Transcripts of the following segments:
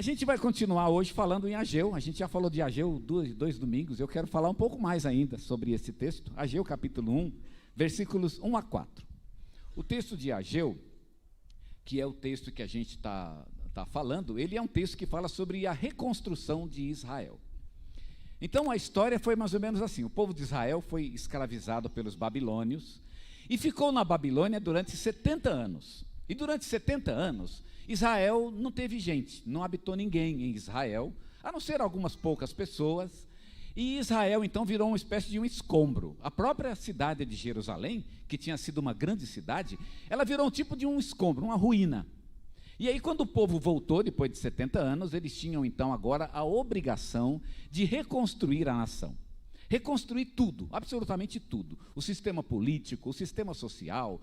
gente vai continuar hoje falando em Ageu. A gente já falou de Ageu dois domingos. Eu quero falar um pouco mais ainda sobre esse texto. Ageu capítulo 1, versículos 1 a 4. O texto de Ageu, que é o texto que a gente está falando, ele é um texto que fala sobre a reconstrução de Israel. Então a história foi mais ou menos assim: o povo de Israel foi escravizado pelos babilônios e ficou na Babilônia durante 70 anos. E durante 70 anos, Israel não teve gente, não habitou ninguém em Israel, a não ser algumas poucas pessoas, e Israel então virou uma espécie de um escombro. A própria cidade de Jerusalém, que tinha sido uma grande cidade, ela virou um tipo de um escombro, uma ruína. E aí, quando o povo voltou, depois de 70 anos, eles tinham então agora a obrigação de reconstruir a nação. Reconstruir tudo, absolutamente tudo. O sistema político, o sistema social,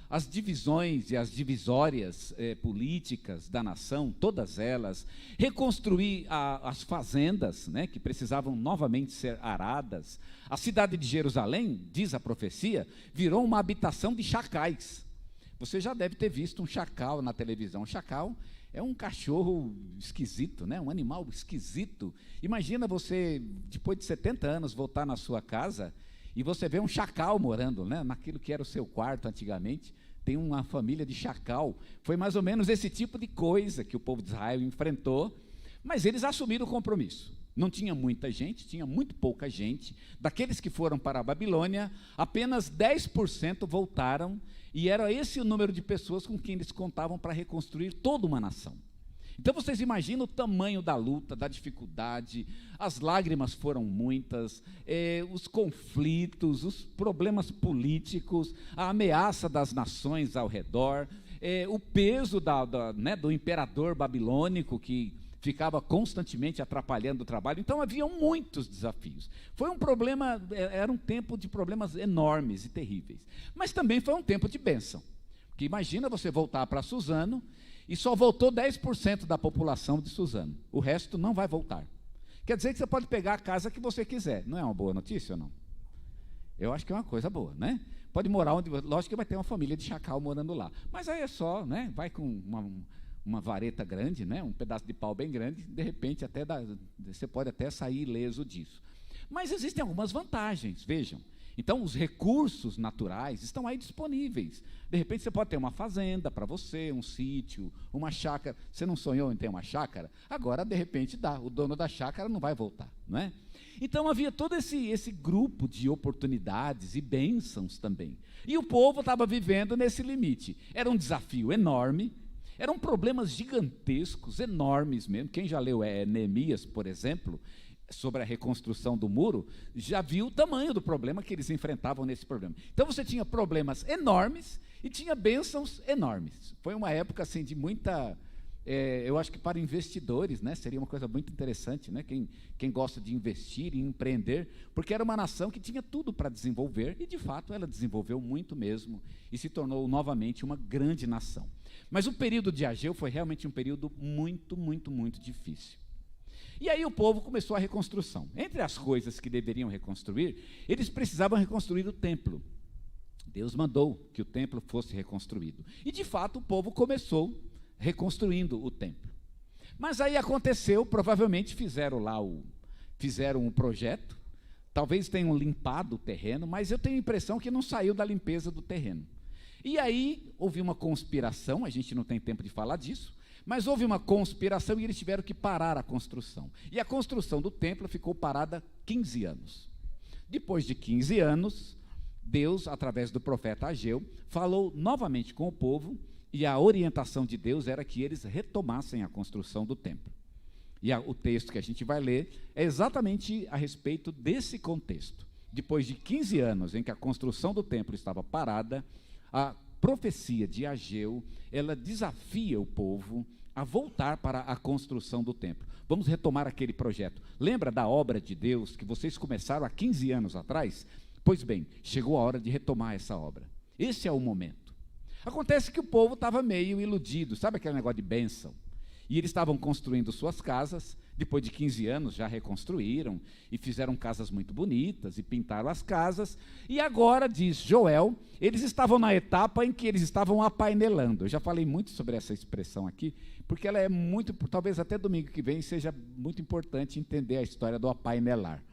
as divisões e as divisórias políticas da nação, todas elas. Reconstruir as fazendas, né, que precisavam novamente ser aradas. A cidade de Jerusalém, diz a profecia, virou uma habitação de chacais. Você já deve ter visto um chacal na televisão. Chacal é um cachorro esquisito, né? Um animal esquisito. Imagina você, depois de 70 anos, voltar na sua casa e você vê um chacal morando, né? Naquilo que era o seu quarto antigamente. Tem uma família de chacal. Foi mais ou menos esse tipo de coisa que o povo de Israel enfrentou, mas eles assumiram o compromisso. Não tinha muita gente, tinha muito pouca gente. Daqueles que foram para a Babilônia, apenas 10% voltaram, e era esse o número de pessoas com quem eles contavam para reconstruir toda uma nação. Então vocês imaginam o tamanho da luta, da dificuldade, as lágrimas foram muitas, os conflitos, os problemas políticos, a ameaça das nações ao redor, o peso do imperador babilônico que ficava constantemente atrapalhando o trabalho. Então haviam muitos desafios. Foi um problema, era um tempo de problemas enormes e terríveis. Mas também foi um tempo de bênção. Porque imagina você voltar para Suzano e só voltou 10% da população de Suzano. O resto não vai voltar. Quer dizer que você pode pegar a casa que você quiser. Não é uma boa notícia ou não? Eu acho que é uma coisa boa, né? Pode morar onde... Lógico que vai ter uma família de chacal morando lá. Mas aí é só, né? Vai com uma vareta grande, né, um pedaço de pau bem grande, de repente você pode até sair ileso disso. Mas existem algumas vantagens, vejam. Então, os recursos naturais estão aí disponíveis. De repente, você pode ter uma fazenda para você, um sítio, uma chácara. Você não sonhou em ter uma chácara? Agora, de repente, dá. O dono da chácara não vai voltar, não é? Então, havia todo esse grupo de oportunidades e bênçãos também. E o povo estava vivendo nesse limite. Era um desafio enorme. Eram problemas gigantescos, enormes mesmo. Quem já leu Neemias, por exemplo, sobre a reconstrução do muro, já viu o tamanho do problema que eles enfrentavam nesse problema. Então você tinha problemas enormes e tinha bênçãos enormes. Foi uma época assim de muita... eu acho que para investidores, né, seria uma coisa muito interessante, né, quem gosta de investir e empreender, porque era uma nação que tinha tudo para desenvolver, e de fato ela desenvolveu muito mesmo, e se tornou novamente uma grande nação. Mas o período de Ageu foi realmente um período muito, muito, muito difícil. E aí o povo começou a reconstrução. Entre as coisas que deveriam reconstruir, eles precisavam reconstruir o templo. Deus mandou que o templo fosse reconstruído. E de fato o povo começou reconstruindo o templo. Mas aí aconteceu, provavelmente fizeram um projeto, talvez tenham limpado o terreno, mas eu tenho a impressão que não saiu da limpeza do terreno. E aí houve uma conspiração, a gente não tem tempo de falar disso, mas houve uma conspiração e eles tiveram que parar a construção. E a construção do templo ficou parada 15 anos. Depois de 15 anos, Deus, através do profeta Ageu, falou novamente com o povo, e a orientação de Deus era que eles retomassem a construção do templo. E o texto que a gente vai ler é exatamente a respeito desse contexto. Depois de 15 anos em que a construção do templo estava parada, a profecia de Ageu, ela desafia o povo a voltar para a construção do templo. Vamos retomar aquele projeto. Lembra da obra de Deus que vocês começaram há 15 anos atrás? Pois bem, chegou a hora de retomar essa obra. Esse é o momento. Acontece que o povo estava meio iludido, sabe aquele negócio de bênção? E eles estavam construindo suas casas, Depois de 15 anos já reconstruíram e fizeram casas muito bonitas e pintaram as casas. E agora, diz Joel, eles estavam na etapa em que eles estavam apainelando. Eu já falei muito sobre essa expressão aqui, porque ela é muito, talvez até domingo que vem seja muito importante entender a história do apainelar.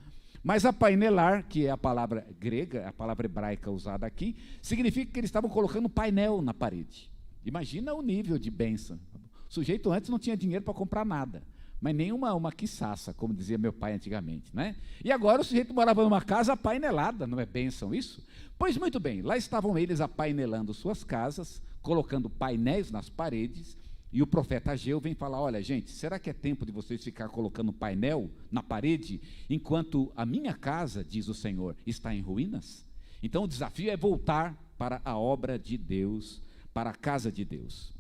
Mas apainelar, que é a palavra grega, a palavra hebraica usada aqui, significa que eles estavam colocando painel na parede. Imagina o nível de bênção. O sujeito antes não tinha dinheiro para comprar nada, mas nem uma quiçaça, como dizia meu pai antigamente, né? E agora o sujeito morava numa casa apainelada, não é bênção isso? Pois muito bem, lá estavam eles apainelando suas casas, colocando painéis nas paredes, e o profeta Ageu vem falar, olha gente, será que é tempo de vocês ficar colocando painel na parede, enquanto a minha casa, diz o Senhor, está em ruínas? Então o desafio é voltar para a obra de Deus, para a casa de Deus.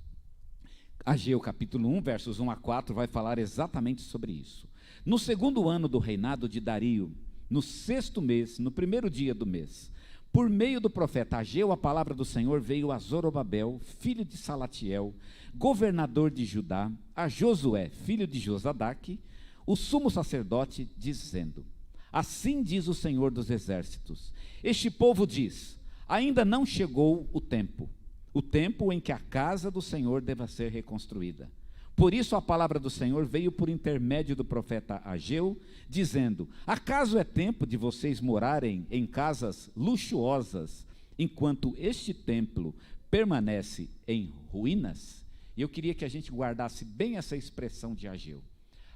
Ageu capítulo 1, versos 1 a 4, vai falar exatamente sobre isso. No 2º ano do reinado de Dario, no 6º mês, no 1º dia do mês, por meio do profeta Ageu, a palavra do Senhor veio a Zorobabel, filho de Salatiel, governador de Judá, a Josué, filho de Josadaque, o sumo sacerdote, dizendo, assim diz o Senhor dos exércitos, este povo diz, ainda não chegou o tempo em que a casa do Senhor deva ser reconstruída. Por isso a palavra do Senhor veio por intermédio do profeta Ageu, dizendo, acaso é tempo de vocês morarem em casas luxuosas, enquanto este templo permanece em ruínas? E eu queria que a gente guardasse bem essa expressão de Ageu.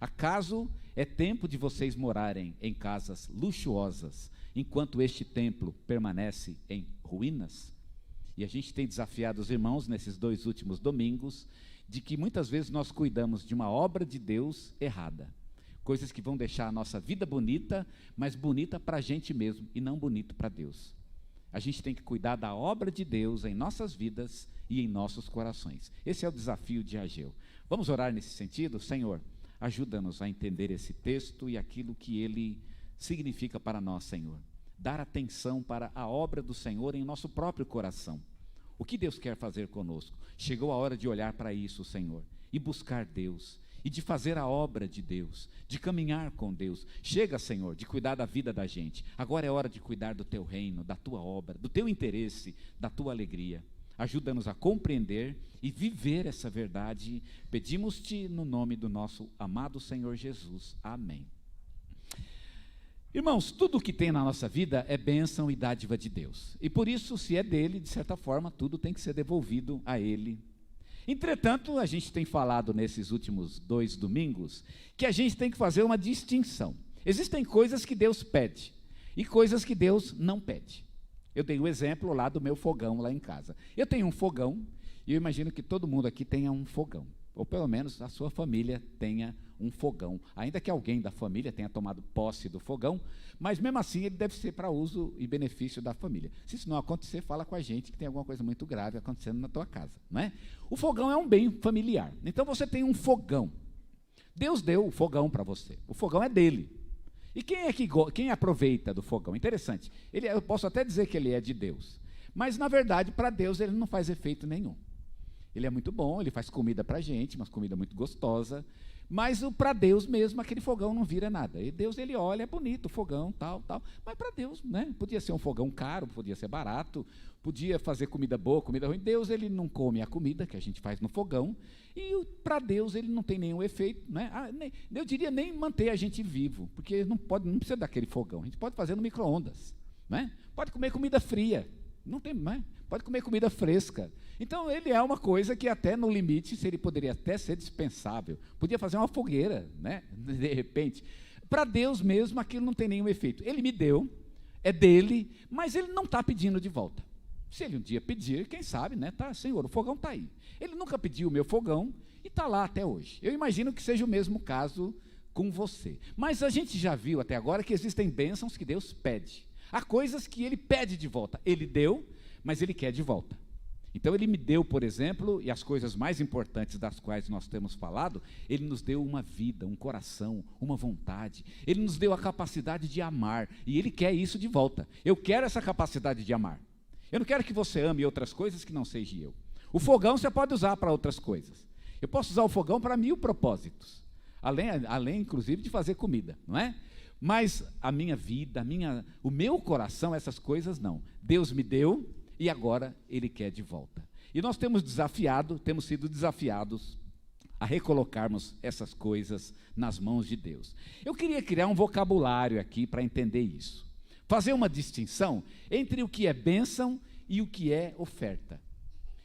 Acaso é tempo de vocês morarem em casas luxuosas, enquanto este templo permanece em ruínas? E a gente tem desafiado os irmãos nesses 2 últimos domingos, de que muitas vezes nós cuidamos de uma obra de Deus errada. Coisas que vão deixar a nossa vida bonita, mas bonita para a gente mesmo e não bonito para Deus. A gente tem que cuidar da obra de Deus em nossas vidas e em nossos corações. Esse é o desafio de Ageu. Vamos orar nesse sentido? Senhor, ajuda-nos a entender esse texto e aquilo que ele significa para nós, Senhor. Dar atenção para a obra do Senhor em nosso próprio coração. O que Deus quer fazer conosco? Chegou a hora de olhar para isso, Senhor, e buscar Deus, e de fazer a obra de Deus, de caminhar com Deus. Chega, Senhor, de cuidar da vida da gente. Agora é hora de cuidar do teu reino, da tua obra, do teu interesse, da tua alegria. Ajuda-nos a compreender e viver essa verdade. Pedimos-te no nome do nosso amado Senhor Jesus. Amém. Irmãos, tudo o que tem na nossa vida é bênção e dádiva de Deus. E por isso, se é dele, de certa forma, tudo tem que ser devolvido a ele. Entretanto, a gente tem falado nesses últimos 2 domingos, que a gente tem que fazer uma distinção. Existem coisas que Deus pede e coisas que Deus não pede. Eu dei o exemplo lá do meu fogão lá em casa. Eu tenho um fogão e eu imagino que todo mundo aqui tenha um fogão. Ou pelo menos a sua família tenha um fogão, ainda que alguém da família tenha tomado posse do fogão, mas mesmo assim ele deve ser para uso e benefício da família. Se isso não acontecer, fala com a gente que tem alguma coisa muito grave acontecendo na tua casa, não é? O fogão é um bem familiar, então você tem um fogão. Deus deu o fogão para você, o fogão é dele. E quem aproveita do fogão? Interessante, eu posso até dizer que ele é de Deus, mas na verdade para Deus ele não faz efeito nenhum. Ele é muito bom, ele faz comida para a gente, uma comida muito gostosa, mas para Deus mesmo aquele fogão não vira nada. E Deus, ele olha, é bonito o fogão, tal, mas para Deus, né? Podia ser um fogão caro, podia ser barato, podia fazer comida boa, comida ruim. Deus, ele não come a comida que a gente faz no fogão, e para Deus ele não tem nenhum efeito, né? Eu diria nem manter a gente vivo, porque não precisa daquele fogão, a gente pode fazer no micro-ondas, né? Pode comer comida fria, não tem, né? Pode comer comida fresca. Então, ele é uma coisa que até no limite, ele poderia até ser dispensável. Podia fazer uma fogueira, né? De repente. Para Deus mesmo, aquilo não tem nenhum efeito. Ele me deu, é dele, mas ele não está pedindo de volta. Se ele um dia pedir, quem sabe, né? Tá, Senhor, o fogão está aí. Ele nunca pediu o meu fogão e está lá até hoje. Eu imagino que seja o mesmo caso com você. Mas a gente já viu até agora que existem bênçãos que Deus pede. Há coisas que ele pede de volta. Ele deu, mas ele quer de volta. Então ele me deu, por exemplo, e as coisas mais importantes das quais nós temos falado, ele nos deu uma vida, um coração, uma vontade. Ele nos deu a capacidade de amar, e ele quer isso de volta. Eu quero essa capacidade de amar. Eu não quero que você ame outras coisas que não seja eu. O fogão você pode usar para outras coisas. Eu posso usar o fogão para 1000 propósitos. além inclusive de fazer comida, não é? Mas a minha vida, o meu coração, essas coisas não. Deus me deu e agora Ele quer de volta. E nós temos sido desafiados a recolocarmos essas coisas nas mãos de Deus. Eu queria criar um vocabulário aqui para entender isso. Fazer uma distinção entre o que é bênção e o que é oferta.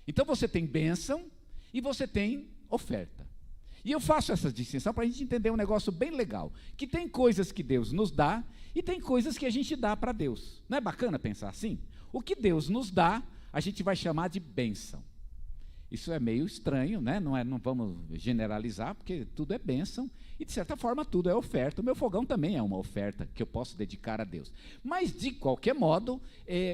Então você tem bênção e você tem oferta. E eu faço essa distinção para a gente entender um negócio bem legal, que tem coisas que Deus nos dá e tem coisas que a gente dá para Deus. Não é bacana pensar assim? O que Deus nos dá, a gente vai chamar de bênção. Isso é meio estranho, né? Não vamos generalizar, porque tudo é bênção e, de certa forma, tudo é oferta. O meu fogão também é uma oferta que eu posso dedicar a Deus. Mas, de qualquer modo,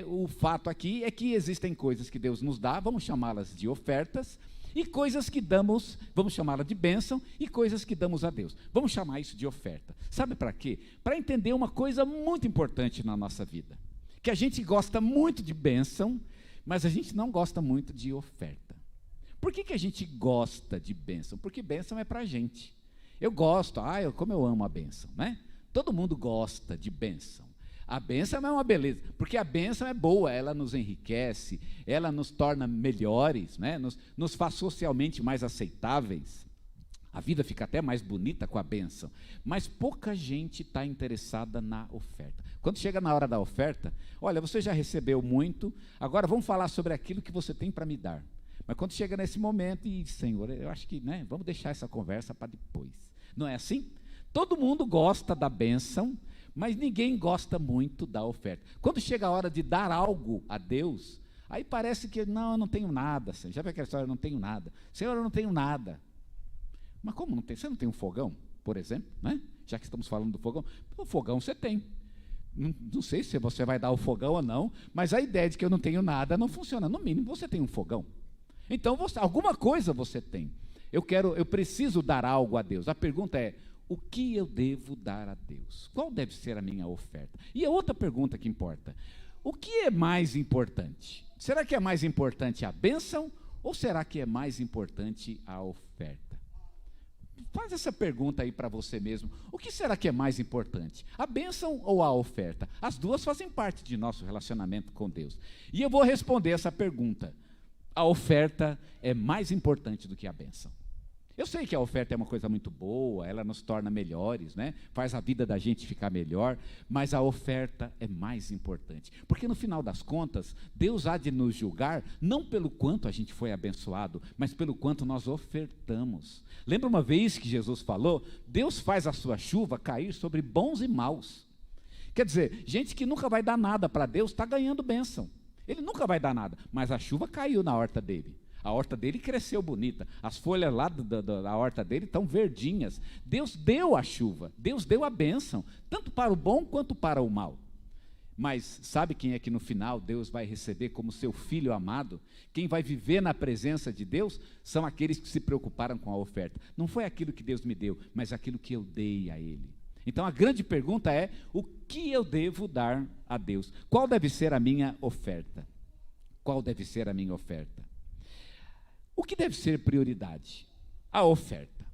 o fato aqui é que existem coisas que Deus nos dá, vamos chamá-las de ofertas, e coisas que damos, vamos chamá-la de bênção, e coisas que damos a Deus. Vamos chamar isso de oferta. Sabe para quê? Para entender uma coisa muito importante na nossa vida. Que a gente gosta muito de bênção, mas a gente não gosta muito de oferta. Por que a gente gosta de bênção? Porque bênção é para a gente. Eu gosto, como eu amo a bênção, né? Todo mundo gosta de bênção. A bênção é uma beleza, porque a bênção é boa, ela nos enriquece, ela nos torna melhores, né? nos faz socialmente mais aceitáveis. A vida fica até mais bonita com a bênção. Mas pouca gente está interessada na oferta. Quando chega na hora da oferta, olha, você já recebeu muito, agora vamos falar sobre aquilo que você tem para me dar. Mas quando chega nesse momento, Senhor, eu acho que, né, vamos deixar essa conversa para depois. Não é assim? Todo mundo gosta da bênção, mas ninguém gosta muito da oferta. Quando chega a hora de dar algo a Deus, aí parece que, não, eu não tenho nada. Já viu aquela história, eu não tenho nada. Senhor, eu não tenho nada. Mas como não tem? Você não tem um fogão, por exemplo, né? Já que estamos falando do fogão. O fogão você tem. Não sei se você vai dar o fogão ou não, mas a ideia de que eu não tenho nada não funciona. No mínimo, você tem um fogão. Então, alguma coisa você tem. Eu preciso dar algo a Deus. A pergunta é, o que eu devo dar a Deus? Qual deve ser a minha oferta? E a outra pergunta que importa, o que é mais importante? Será que é mais importante a bênção ou será que é mais importante a oferta? Faz essa pergunta aí para você mesmo. O que será que é mais importante? A bênção ou a oferta? As duas fazem parte de nosso relacionamento com Deus. E eu vou responder essa pergunta. A oferta é mais importante do que a bênção. Eu sei que a oferta é uma coisa muito boa, ela nos torna melhores, né? Faz a vida da gente ficar melhor, mas a oferta é mais importante. Porque no final das contas, Deus há de nos julgar, não pelo quanto a gente foi abençoado, mas pelo quanto nós ofertamos. Lembra uma vez que Jesus falou, Deus faz a sua chuva cair sobre bons e maus. Quer dizer, gente que nunca vai dar nada para Deus, está ganhando bênção. Ele nunca vai dar nada, mas a chuva caiu na horta dele. A horta dele cresceu bonita, as folhas lá da horta dele estão verdinhas. Deus deu a chuva, Deus deu a bênção, tanto para o bom quanto para o mal. Mas sabe quem é que no final Deus vai receber como seu filho amado? Quem vai viver na presença de Deus são aqueles que se preocuparam com a oferta. Não foi aquilo que Deus me deu, mas aquilo que eu dei a Ele. Então a grande pergunta é, o que eu devo dar a Deus? Qual deve ser a minha oferta? Qual deve ser a minha oferta? O que deve ser prioridade? A oferta.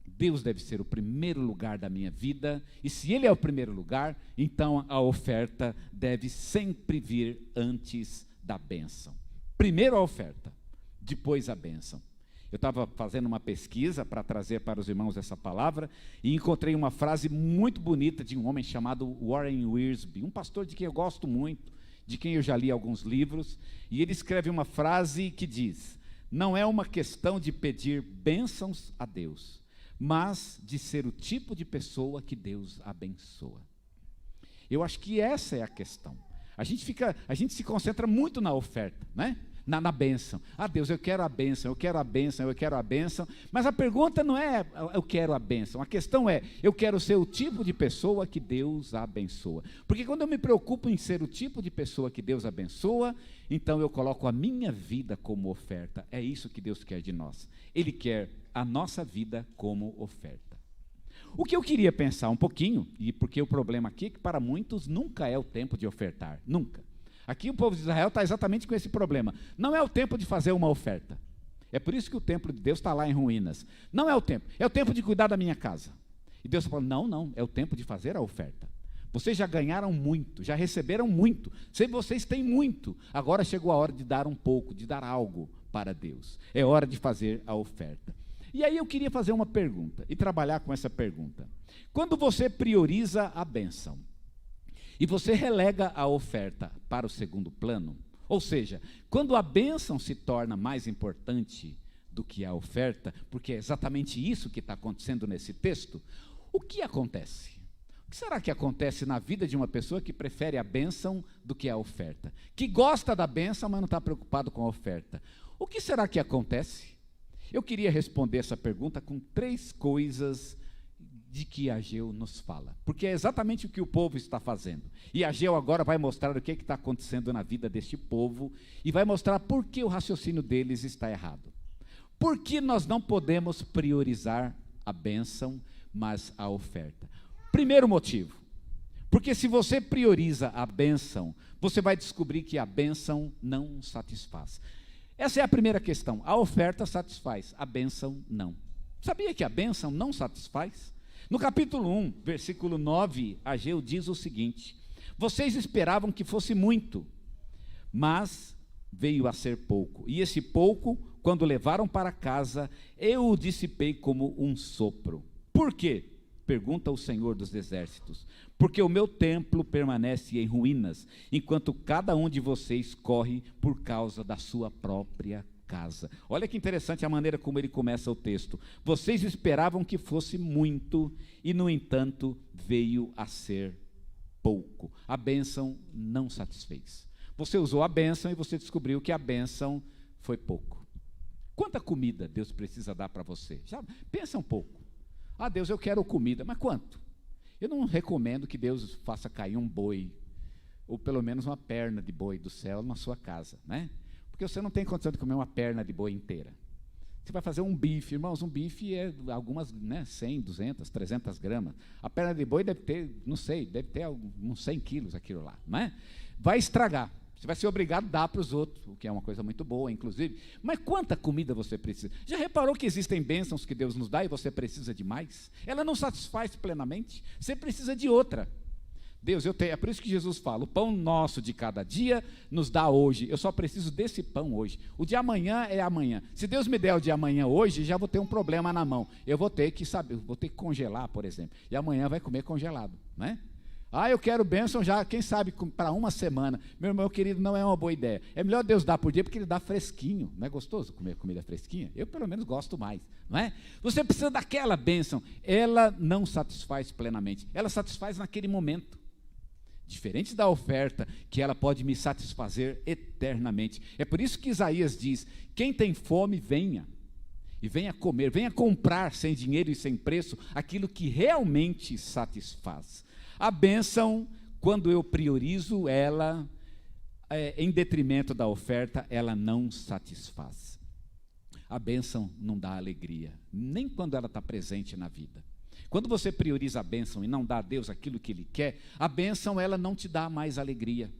Deus deve ser o primeiro lugar da minha vida, e se Ele é o primeiro lugar, então a oferta deve sempre vir antes da bênção. Primeiro a oferta, depois a bênção. Eu estava fazendo uma pesquisa para trazer para os irmãos essa palavra, e encontrei uma frase muito bonita de um homem chamado Warren Wiersbe, um pastor de quem eu gosto muito, de quem eu já li alguns livros, e ele escreve uma frase que diz: não é uma questão de pedir bênçãos a Deus, mas de ser o tipo de pessoa que Deus abençoa. Eu acho que essa é a questão. A gente se concentra muito na oferta, né? Na bênção. Ah, Deus, eu quero a bênção, eu quero a bênção, eu quero a bênção. Mas a pergunta não é, eu quero a bênção. A questão é, eu quero ser o tipo de pessoa que Deus abençoa. Porque quando eu me preocupo em ser o tipo de pessoa que Deus abençoa, então eu coloco a minha vida como oferta. É isso que Deus quer de nós. Ele quer a nossa vida como oferta. O que eu queria pensar um pouquinho, e porque o problema aqui é que para muitos nunca é o tempo de ofertar. Nunca. Aqui o povo de Israel está exatamente com esse problema. Não é o tempo de fazer uma oferta. É por isso que o templo de Deus está lá em ruínas. Não é o tempo, é o tempo de cuidar da minha casa. E Deus fala, não, é o tempo de fazer a oferta. Vocês já ganharam muito, já receberam muito, vocês têm muito, agora chegou a hora de dar um pouco, de dar algo para Deus. É hora de fazer a oferta. E aí eu queria fazer uma pergunta, e trabalhar com essa pergunta. Quando você prioriza a bênção, e você relega a oferta para o segundo plano, ou seja, quando a bênção se torna mais importante do que a oferta, porque é exatamente isso que está acontecendo nesse texto, o que acontece? O que será que acontece na vida de uma pessoa que prefere a bênção do que a oferta? Que gosta da bênção, mas não está preocupado com a oferta. O que será que acontece? Eu queria responder essa pergunta com 3 coisas de que Ageu nos fala, porque é exatamente o que o povo está fazendo. E Ageu agora vai mostrar o que está acontecendo na vida deste povo, e vai mostrar por que o raciocínio deles está errado. Por que nós não podemos priorizar a bênção, mas a oferta? Primeiro motivo, porque se você prioriza a bênção, você vai descobrir que a bênção não satisfaz. Essa é a primeira questão, a oferta satisfaz, a bênção não. Sabia que a bênção não satisfaz? No capítulo 1, versículo 9, Ageu diz o seguinte: vocês esperavam que fosse muito, mas veio a ser pouco, e esse pouco, quando levaram para casa, eu o dissipei como um sopro. Por quê? Pergunta o Senhor dos Exércitos. Porque o meu templo permanece em ruínas, enquanto cada um de vocês corre por causa da sua própria casa. Olha que interessante a maneira como ele começa o texto. Vocês esperavam que fosse muito, e no entanto veio a ser pouco. A bênção não satisfez. Você usou a bênção e você descobriu que a bênção foi pouco. Quanta comida Deus precisa dar para você? Já pensa um pouco. Ah, Deus, eu quero comida, mas quanto? Eu não recomendo que Deus faça cair um boi, ou pelo menos uma perna de boi do céu na sua casa, né? Porque você não tem condição de comer uma perna de boi inteira. Você vai fazer um bife, irmãos, um bife é algumas, 100, 200, 300 gramas. A perna de boi deve ter, não sei, deve ter uns 100 quilos aquilo lá, não é? Vai estragar. Você vai ser obrigado a dar para os outros, o que é uma coisa muito boa, inclusive. Mas quanta comida você precisa? Já reparou que existem bênçãos que Deus nos dá e você precisa de mais? Ela não satisfaz plenamente, você precisa de outra. Deus, é por isso que Jesus fala, o pão nosso de cada dia nos dá hoje, eu só preciso desse pão hoje. O de amanhã é amanhã. Se Deus me der o de amanhã hoje, já vou ter um problema na mão. Eu vou ter que saber, vou ter que congelar, por exemplo. E amanhã vai comer congelado, né? Ah, eu quero bênção já, quem sabe, para uma semana. Meu irmão querido, não é uma boa ideia. É melhor Deus dar por dia, porque Ele dá fresquinho. Não é gostoso comer comida fresquinha? Eu, pelo menos, gosto mais, não é? Você precisa daquela bênção. Ela não satisfaz plenamente. Ela satisfaz naquele momento. Diferente da oferta, que ela pode me satisfazer eternamente. É por isso que Isaías diz, quem tem fome, venha. E venha comer, venha comprar sem dinheiro e sem preço aquilo que realmente satisfaz. A bênção, quando eu priorizo ela, em detrimento da oferta, ela não satisfaz. A bênção não dá alegria, nem quando ela está presente na vida. Quando você prioriza a bênção e não dá a Deus aquilo que Ele quer, a bênção ela não te dá mais alegria.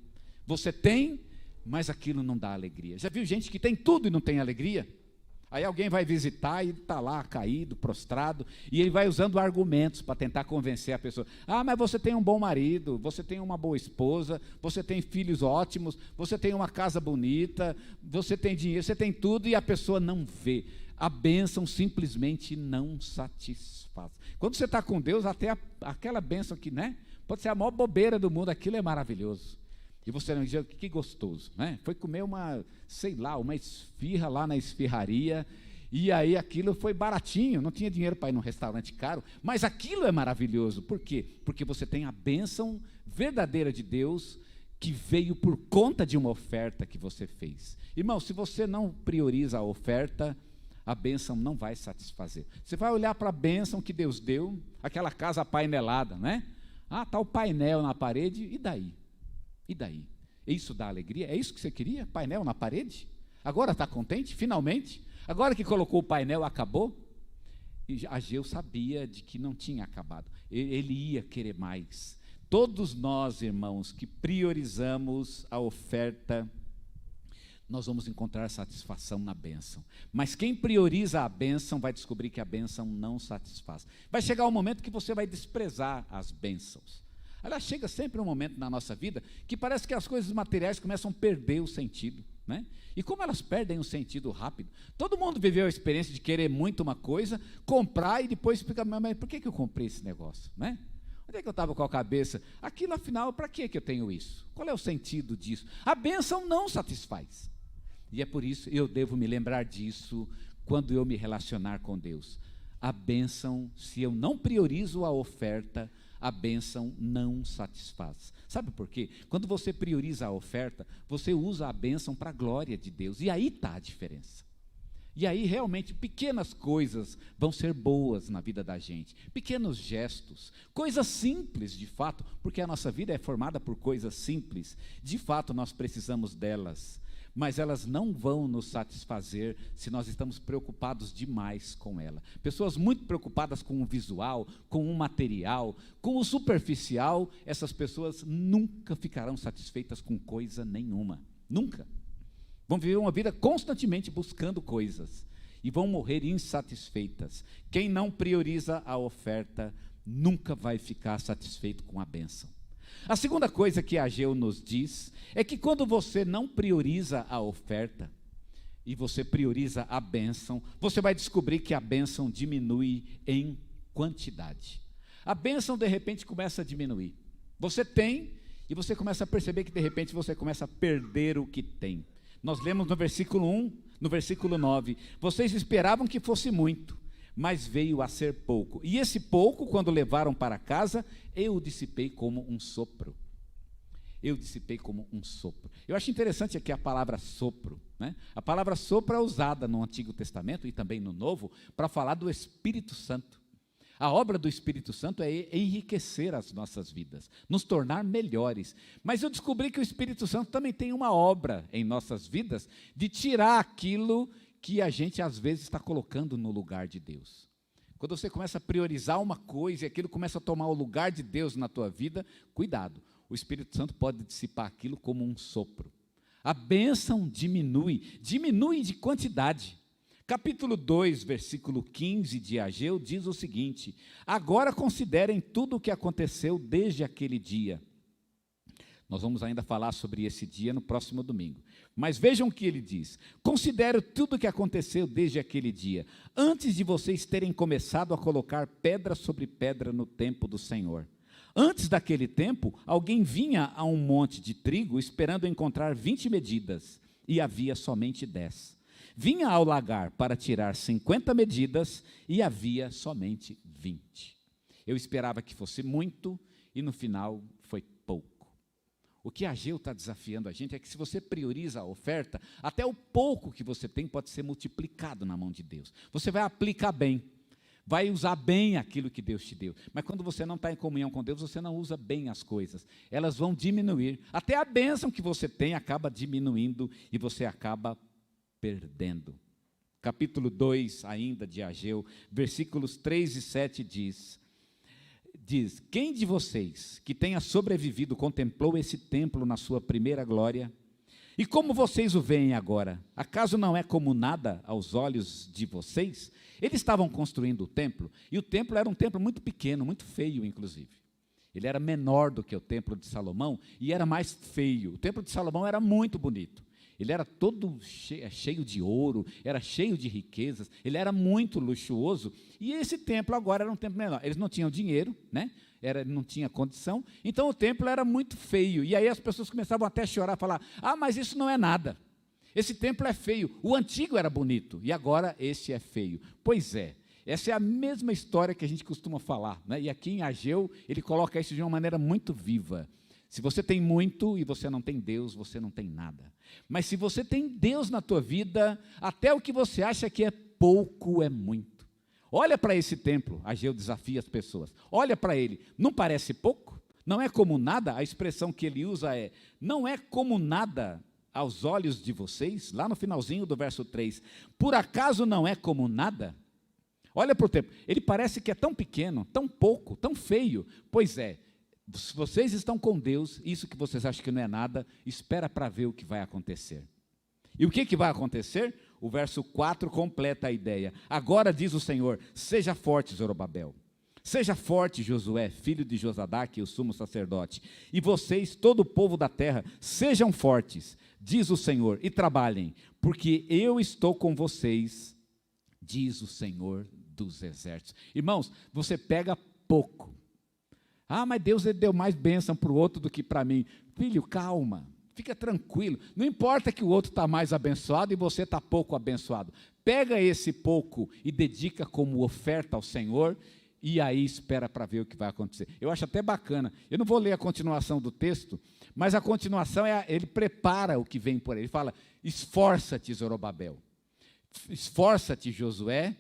Você tem, mas aquilo não dá alegria. Já viu gente que tem tudo e não tem alegria? Aí alguém vai visitar e está lá caído, prostrado, e ele vai usando argumentos para tentar convencer a pessoa. Ah, mas você tem um bom marido, você tem uma boa esposa, você tem filhos ótimos, você tem uma casa bonita, você tem dinheiro, você tem tudo, e a pessoa não vê. A bênção simplesmente não satisfaz. Quando você está com Deus, até aquela bênção que, né? Pode ser a maior bobeira do mundo, aquilo é maravilhoso. E você não diz, que gostoso, né? Foi comer uma esfirra lá na esfirraria, e aí aquilo foi baratinho, não tinha dinheiro para ir num restaurante caro, mas aquilo é maravilhoso. Por quê? Porque você tem a bênção verdadeira de Deus, que veio por conta de uma oferta que você fez. Irmão, se você não prioriza a oferta, a bênção não vai satisfazer. Você vai olhar para a bênção que Deus deu, aquela casa painelada, né? Ah, está o painel na parede, e daí? E daí? Isso dá alegria? É isso que você queria? Painel na parede? Agora está contente? Finalmente? Agora que colocou o painel, acabou? E Ageu sabia de que não tinha acabado. Ele ia querer mais. Todos nós, irmãos, que priorizamos a oferta, nós vamos encontrar satisfação na bênção. Mas quem prioriza a bênção vai descobrir que a bênção não satisfaz. Vai chegar um momento que você vai desprezar as bênçãos. Aliás, chega sempre um momento na nossa vida que parece que as coisas materiais começam a perder o sentido, né? E como elas perdem o sentido rápido, todo mundo viveu a experiência de querer muito uma coisa, comprar e depois ficar, mas por que eu comprei esse negócio, né? Onde é que eu estava com a cabeça? Aquilo, afinal, para que eu tenho isso? Qual é o sentido disso? A bênção não satisfaz. E é por isso eu devo me lembrar disso quando eu me relacionar com Deus. A bênção, se eu não priorizo a oferta, a bênção não satisfaz. Sabe por quê? Quando você prioriza a oferta, você usa a bênção para a glória de Deus. E aí está a diferença. E aí realmente pequenas coisas vão ser boas na vida da gente. Pequenos gestos, coisas simples de fato, porque a nossa vida é formada por coisas simples. De fato nós precisamos delas. Mas elas não vão nos satisfazer se nós estamos preocupados demais com ela. Pessoas muito preocupadas com o visual, com o material, com o superficial, essas pessoas nunca ficarão satisfeitas com coisa nenhuma. Nunca. Vão viver uma vida constantemente buscando coisas e vão morrer insatisfeitas. Quem não prioriza a oferta nunca vai ficar satisfeito com a bênção. A segunda coisa que Ageu nos diz é que quando você não prioriza a oferta e você prioriza a bênção, você vai descobrir que a bênção diminui em quantidade. A bênção de repente começa a diminuir. Você tem e você começa a perceber que de repente você começa a perder o que tem. Nós lemos no versículo 1, no versículo 9, vocês esperavam que fosse muito, mas veio a ser pouco. E esse pouco, quando levaram para casa, eu o dissipei como um sopro. Eu dissipei como um sopro. Eu acho interessante aqui a palavra sopro, né? A palavra sopro é usada no Antigo Testamento e também no Novo para falar do Espírito Santo. A obra do Espírito Santo é enriquecer as nossas vidas, nos tornar melhores. Mas eu descobri que o Espírito Santo também tem uma obra em nossas vidas de tirar aquilo que a gente às vezes está colocando no lugar de Deus. Quando você começa a priorizar uma coisa e aquilo começa a tomar o lugar de Deus na tua vida, cuidado, o Espírito Santo pode dissipar aquilo como um sopro. A bênção diminui de quantidade. Capítulo 2, versículo 15 de Ageu diz o seguinte: agora considerem tudo o que aconteceu desde aquele dia. Nós vamos ainda falar sobre esse dia no próximo domingo. Mas vejam o que ele diz. Considero tudo o que aconteceu desde aquele dia, antes de vocês terem começado a colocar pedra sobre pedra no templo do Senhor. Antes daquele tempo, alguém vinha a um monte de trigo esperando encontrar 20 medidas, e havia somente 10. Vinha ao lagar para tirar 50 medidas, e havia somente 20. Eu esperava que fosse muito, e no final foi pouco. O que Ageu está desafiando a gente é que se você prioriza a oferta, até o pouco que você tem pode ser multiplicado na mão de Deus. Você vai aplicar bem, vai usar bem aquilo que Deus te deu. Mas quando você não está em comunhão com Deus, você não usa bem as coisas. Elas vão diminuir. Até a bênção que você tem acaba diminuindo e você acaba perdendo. Capítulo 2 ainda de Ageu, versículos 3 e 7 diz, quem de vocês que tenha sobrevivido contemplou esse templo na sua primeira glória? E como vocês o veem agora? Acaso não é como nada aos olhos de vocês? Eles estavam construindo o templo, e o templo era um templo muito pequeno, muito feio inclusive. Ele era menor do que o templo de Salomão e era mais feio. O templo de Salomão era muito bonito. Ele era todo cheio de ouro, era cheio de riquezas, ele era muito luxuoso, e esse templo agora era um templo menor. Eles não tinham dinheiro, né? Não tinha condição, então o templo era muito feio, e aí as pessoas começavam até a chorar, falar, mas isso não é nada, esse templo é feio, o antigo era bonito, e agora esse é feio. Pois é, essa é a mesma história que a gente costuma falar, né? E aqui em Ageu, ele coloca isso de uma maneira muito viva. Se você tem muito e você não tem Deus, você não tem nada. Mas se você tem Deus na tua vida, até o que você acha que é pouco é muito. Olha para esse templo, Ageu desafia as pessoas. Olha para ele, não parece pouco? Não é como nada? A expressão que ele usa é, não é como nada aos olhos de vocês? Lá no finalzinho do verso 3, por acaso não é como nada? Olha para o templo, ele parece que é tão pequeno, tão pouco, tão feio. Pois é, se vocês estão com Deus, isso que vocês acham que não é nada, espera para ver o que vai acontecer. E o que vai acontecer? O verso 4 completa a ideia. Agora diz o Senhor, seja forte, Zorobabel. Seja forte, Josué, filho de Josadaque, o sumo sacerdote. E vocês, todo o povo da terra, sejam fortes, diz o Senhor, e trabalhem, porque eu estou com vocês, diz o Senhor dos exércitos. Irmãos, você pega pouco. Ah, mas Deus ele deu mais bênção para o outro do que para mim. Filho, calma, fica tranquilo. Não importa que o outro está mais abençoado e você está pouco abençoado. Pega esse pouco e dedica como oferta ao Senhor, e aí espera para ver o que vai acontecer. Eu acho até bacana. Eu não vou ler a continuação do texto, mas a continuação ele prepara o que vem por aí. Ele fala, esforça-te, Zorobabel. Esforça-te, Josué.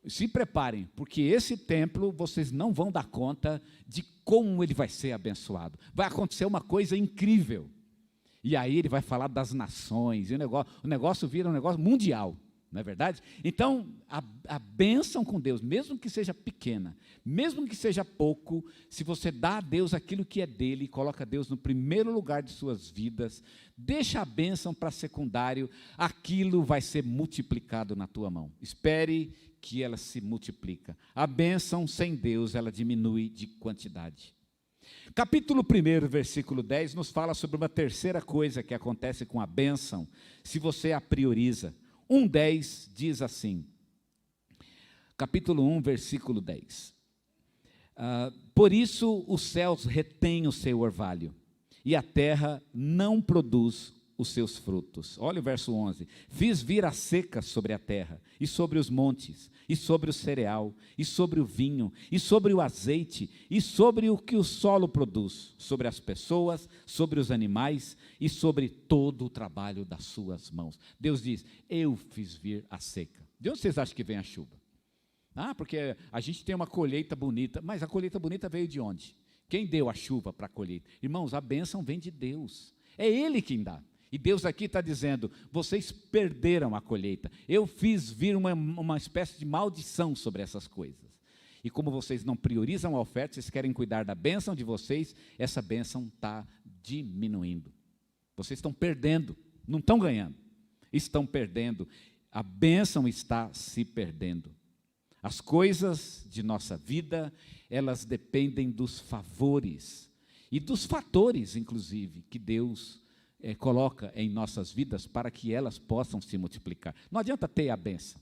Se preparem, porque esse templo vocês não vão dar conta de como ele vai ser abençoado. Vai acontecer uma coisa incrível. E aí ele vai falar das nações, e o negócio vira um negócio mundial. Não é verdade? Então, a bênção com Deus, mesmo que seja pequena, mesmo que seja pouco, se você dá a Deus aquilo que é dele, coloca Deus no primeiro lugar de suas vidas, deixa a bênção para secundário, aquilo vai ser multiplicado na tua mão. Espere que ela se multiplica. A bênção sem Deus, ela diminui de quantidade. Capítulo 1, versículo 10, nos fala sobre uma terceira coisa que acontece com a bênção, se você a prioriza. 1:10 diz assim, capítulo 1, versículo 10. Por isso os céus retêm o seu orvalho, e a terra não produz os seus frutos. Olha o verso 11. Fiz vir a seca sobre a terra, e sobre os montes, e sobre o cereal, e sobre o vinho, e sobre o azeite, e sobre o que o solo produz, sobre as pessoas, sobre os animais, e sobre todo o trabalho das suas mãos. Deus diz, eu fiz vir a seca. De onde vocês acham que vem a chuva? Porque a gente tem uma colheita bonita, mas a colheita bonita veio de onde? Quem deu a chuva para a colheita? Irmãos, a bênção vem de Deus, é Ele quem dá. E Deus aqui está dizendo, vocês perderam a colheita, eu fiz vir uma espécie de maldição sobre essas coisas. E como vocês não priorizam a oferta, vocês querem cuidar da bênção de vocês, essa bênção está diminuindo. Vocês estão perdendo, não estão ganhando, estão perdendo, a bênção está se perdendo. As coisas de nossa vida, elas dependem dos favores, e dos fatores, inclusive, que Deus coloca em nossas vidas para que elas possam se multiplicar. Não adianta ter a bênção.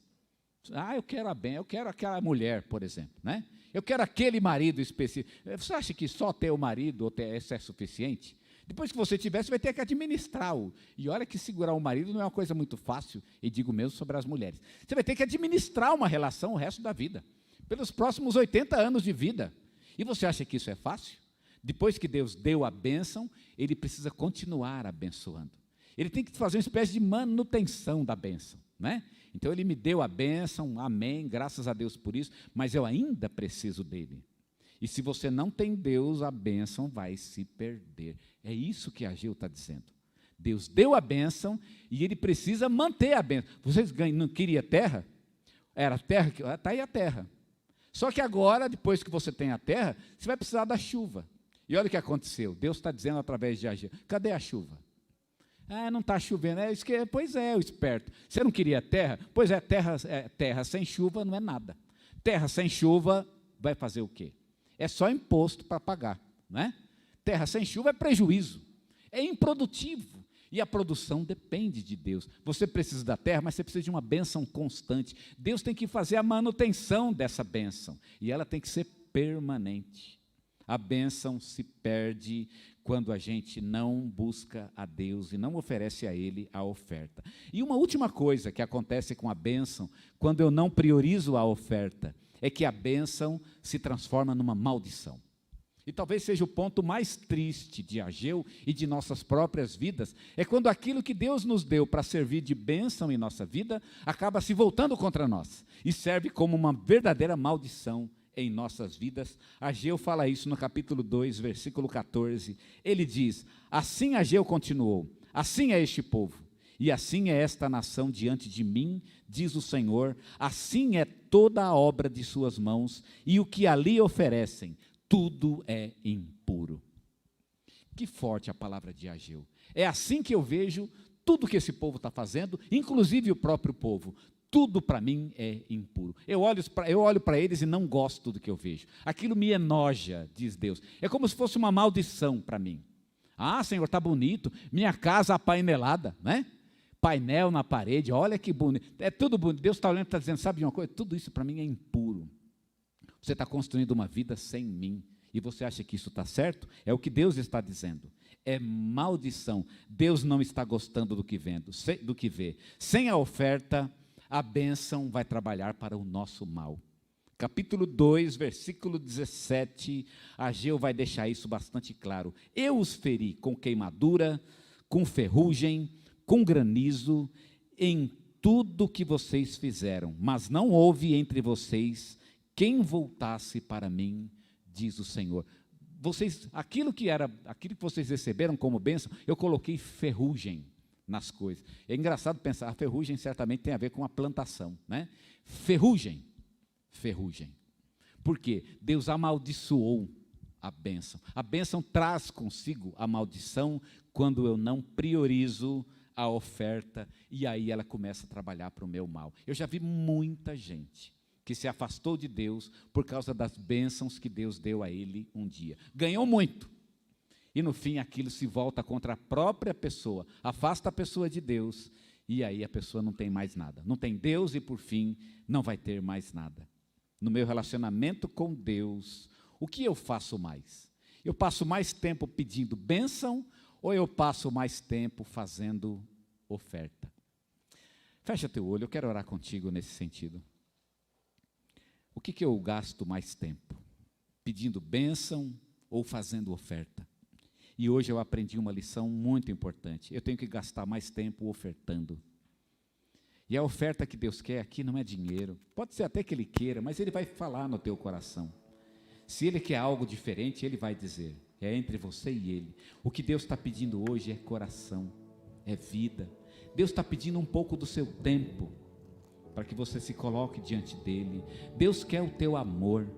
Eu quero a bênção, eu quero aquela mulher, por exemplo, né? Eu quero aquele marido específico. Você acha que só ter o marido ou ter esse é suficiente? Depois que você tiver, você vai ter que administrar-o. E olha que segurar o marido não é uma coisa muito fácil, e digo mesmo sobre as mulheres. Você vai ter que administrar uma relação o resto da vida, pelos próximos 80 anos de vida. E você acha que isso é fácil? Depois que Deus deu a bênção, Ele precisa continuar abençoando. Ele tem que fazer uma espécie de manutenção da bênção, né? Então Ele me deu a bênção, amém, graças a Deus por isso, mas eu ainda preciso dEle. E se você não tem Deus, a bênção vai se perder. É isso que Ageu está dizendo. Deus deu a bênção e Ele precisa manter a bênção. Vocês não queriam terra? Era terra, está aí a terra. Só que agora, depois que você tem a terra, você vai precisar da chuva. E olha o que aconteceu, Deus está dizendo através de Ageu, cadê a chuva? Não está chovendo, pois é, o esperto, você não queria terra? Pois é, terra sem chuva não é nada, terra sem chuva vai fazer o quê? É só imposto para pagar, né? Terra sem chuva é prejuízo, é improdutivo, e a produção depende de Deus. Você precisa da terra, mas você precisa de uma bênção constante. Deus tem que fazer a manutenção dessa bênção, e ela tem que ser permanente. A bênção se perde quando a gente não busca a Deus e não oferece a Ele a oferta. E uma última coisa que acontece com a bênção, quando eu não priorizo a oferta, é que a bênção se transforma numa maldição. E talvez seja o ponto mais triste de Ageu e de nossas próprias vidas, é quando aquilo que Deus nos deu para servir de bênção em nossa vida, acaba se voltando contra nós, e serve como uma verdadeira maldição em nossas vidas. Ageu fala isso no capítulo 2, versículo 14, ele diz, assim Ageu continuou, assim é este povo, e assim é esta nação diante de mim, diz o Senhor, assim é toda a obra de suas mãos, e o que ali oferecem, tudo é impuro. Que forte a palavra de Ageu. É assim que eu vejo tudo que esse povo está fazendo, inclusive o próprio povo, tudo para mim é impuro. Eu olho para eles e não gosto do que eu vejo. Aquilo me enoja, diz Deus. É como se fosse uma maldição para mim. Ah, Senhor, está bonito, minha casa apainelada, né? Painel na parede, olha que bonito. É tudo bonito. Deus está olhando e está dizendo, sabe de uma coisa? Tudo isso para mim é impuro. Você está construindo uma vida sem mim. E você acha que isso está certo? É o que Deus está dizendo. É maldição. Deus não está gostando do que vê. Sem a oferta, a bênção vai trabalhar para o nosso mal. Capítulo 2, versículo 17, Ageu vai deixar isso bastante claro. Eu os feri com queimadura, com ferrugem, com granizo, em tudo que vocês fizeram, mas não houve entre vocês quem voltasse para mim, diz o Senhor. Aquilo que vocês receberam como bênção, eu coloquei ferrugem nas coisas. É engraçado pensar, a ferrugem certamente tem a ver com a plantação, né? Ferrugem. Por quê? Deus amaldiçoou a bênção. A bênção traz consigo a maldição quando eu não priorizo a oferta, e aí ela começa a trabalhar para o meu mal. Eu já vi muita gente que se afastou de Deus por causa das bênçãos que Deus deu a ele um dia. Ganhou muito, e no fim aquilo se volta contra a própria pessoa, afasta a pessoa de Deus, e aí a pessoa não tem mais nada. Não tem Deus e por fim não vai ter mais nada. No meu relacionamento com Deus, o que eu faço mais? Eu passo mais tempo pedindo bênção ou eu passo mais tempo fazendo oferta? Fecha teu olho, eu quero orar contigo nesse sentido. O que eu gasto mais tempo? Pedindo bênção ou fazendo oferta? E hoje eu aprendi uma lição muito importante. Eu tenho que gastar mais tempo ofertando. E a oferta que Deus quer aqui não é dinheiro. Pode ser até que Ele queira, mas Ele vai falar no teu coração. Se Ele quer algo diferente, Ele vai dizer. É entre você e Ele. O que Deus está pedindo hoje é coração, é vida. Deus está pedindo um pouco do seu tempo, para que você se coloque diante dEle. Deus quer o teu amor.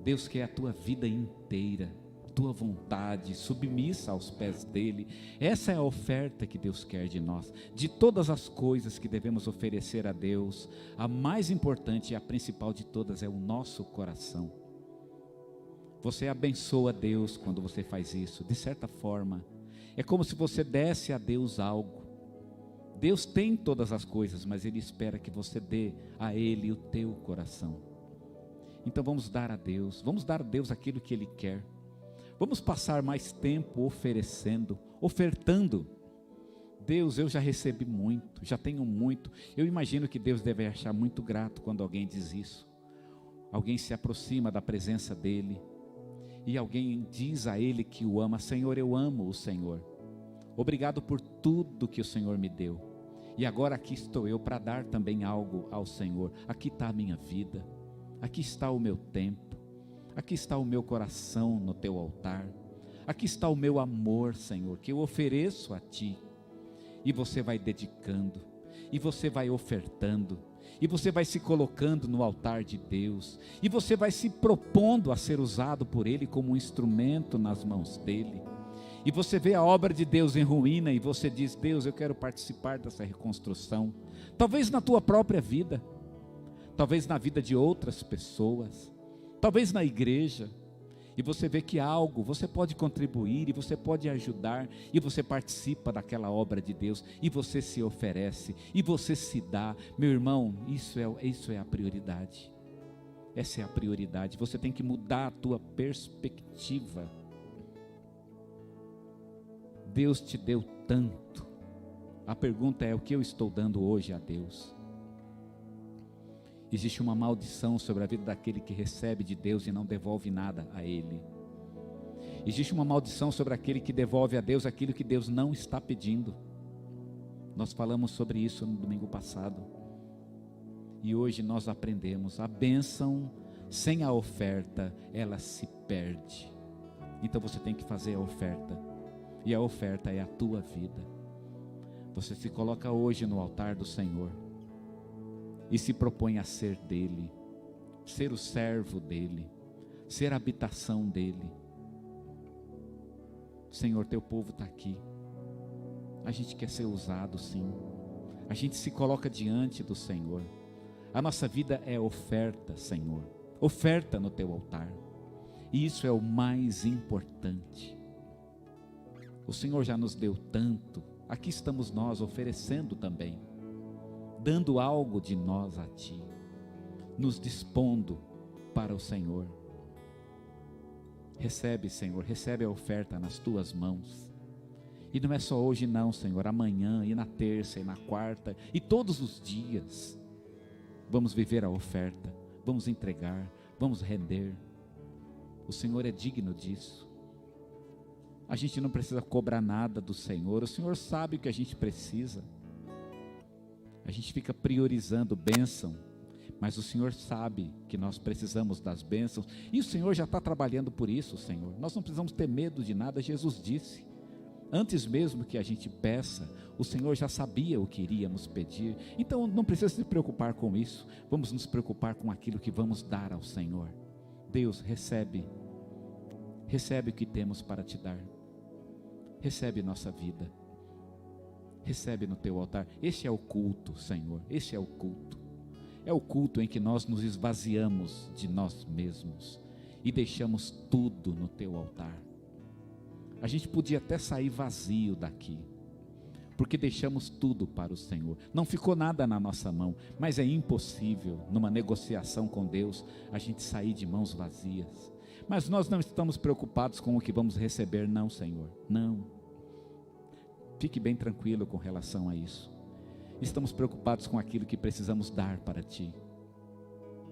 Deus quer a tua vida inteira, tua vontade, submissa aos pés dEle. Essa é a oferta que Deus quer de nós. De todas as coisas que devemos oferecer a Deus, a mais importante e a principal de todas é o nosso coração. Você abençoa Deus quando você faz isso, de certa forma. É como se você desse a Deus algo. Deus tem todas as coisas, mas Ele espera que você dê a Ele o teu coração. Então vamos dar a Deus aquilo que Ele quer. Vamos passar mais tempo ofertando. Deus, eu já recebi muito, já tenho muito. Eu imagino que Deus deve achar muito grato quando alguém diz isso. Alguém se aproxima da presença dEle e alguém diz a Ele que o ama. Senhor, eu amo o Senhor. Obrigado por tudo que o Senhor me deu. E agora aqui estou eu para dar também algo ao Senhor. Aqui está a minha vida. Aqui está o meu tempo. Aqui está o meu coração no teu altar. Aqui está o meu amor, Senhor, que eu ofereço a Ti. E você vai dedicando. E você vai ofertando. E você vai se colocando no altar de Deus. E você vai se propondo a ser usado por Ele como um instrumento nas mãos dEle. E você vê a obra de Deus em ruína e você diz, Deus, eu quero participar dessa reconstrução. Talvez na tua própria vida, talvez na vida de outras pessoas, talvez na igreja. E você vê que algo, você pode contribuir e você pode ajudar. E você participa daquela obra de Deus. E você se oferece e você se dá. Meu irmão, isso é a prioridade. Essa é a prioridade. Você tem que mudar a tua perspectiva. Deus te deu tanto. A pergunta é, o que eu estou dando hoje a Deus? Existe uma maldição sobre a vida daquele que recebe de Deus e não devolve nada a Ele. Existe uma maldição sobre aquele que devolve a Deus aquilo que Deus não está pedindo. Nós falamos sobre isso no domingo passado. E hoje nós aprendemos, a bênção sem a oferta, ela se perde. Então você tem que fazer a oferta. E a oferta é a tua vida. Você se coloca hoje no altar do Senhor e se propõe a ser dEle, ser o servo dEle, ser a habitação dEle. Senhor, teu povo está aqui. A gente quer ser usado, sim. A gente se coloca diante do Senhor. A nossa vida é oferta, Senhor. Oferta no teu altar. E isso é o mais importante. O Senhor já nos deu tanto. Aqui estamos nós oferecendo também. Dando algo de nós a ti. Nos dispondo para o Senhor. Recebe, Senhor, recebe a oferta nas tuas mãos. E não é só hoje não, Senhor, amanhã e na terça e na quarta e todos os dias. Vamos viver a oferta, vamos entregar, vamos render. O Senhor é digno disso. A gente não precisa cobrar nada do Senhor, o Senhor sabe o que a gente precisa. A gente fica priorizando bênção, mas o Senhor sabe que nós precisamos das bênçãos, e o Senhor já está trabalhando por isso, Senhor. Nós não precisamos ter medo de nada. Jesus disse, antes mesmo que a gente peça, o Senhor já sabia o que iríamos pedir. Então não precisa se preocupar com isso. Vamos nos preocupar com aquilo que vamos dar ao Senhor. Deus, recebe o que temos para te dar. Recebe nossa vida. Recebe no teu altar. Este é o culto, Senhor. Este é o culto. É o culto em que nós nos esvaziamos de nós mesmos e deixamos tudo no teu altar. A gente podia até sair vazio daqui, porque deixamos tudo para o Senhor. Não ficou nada na nossa mão, mas é impossível, numa negociação com Deus, a gente sair de mãos vazias. Mas nós não estamos preocupados com o que vamos receber, não, Senhor. Não. Fique bem tranquilo com relação a isso. Estamos preocupados com aquilo que precisamos dar para Ti.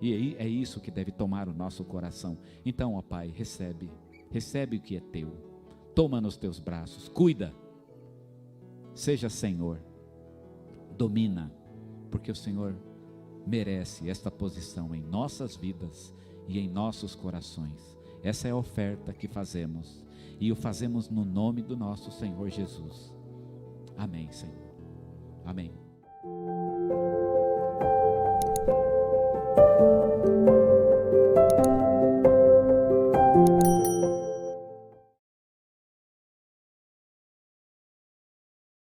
E aí é isso que deve tomar o nosso coração. Então, ó Pai, recebe o que é Teu. Toma nos Teus braços, cuida. Seja Senhor, domina, porque o Senhor merece esta posição em nossas vidas e em nossos corações. Essa é a oferta que fazemos, e o fazemos no nome do nosso Senhor Jesus. Amém, Senhor. Amém.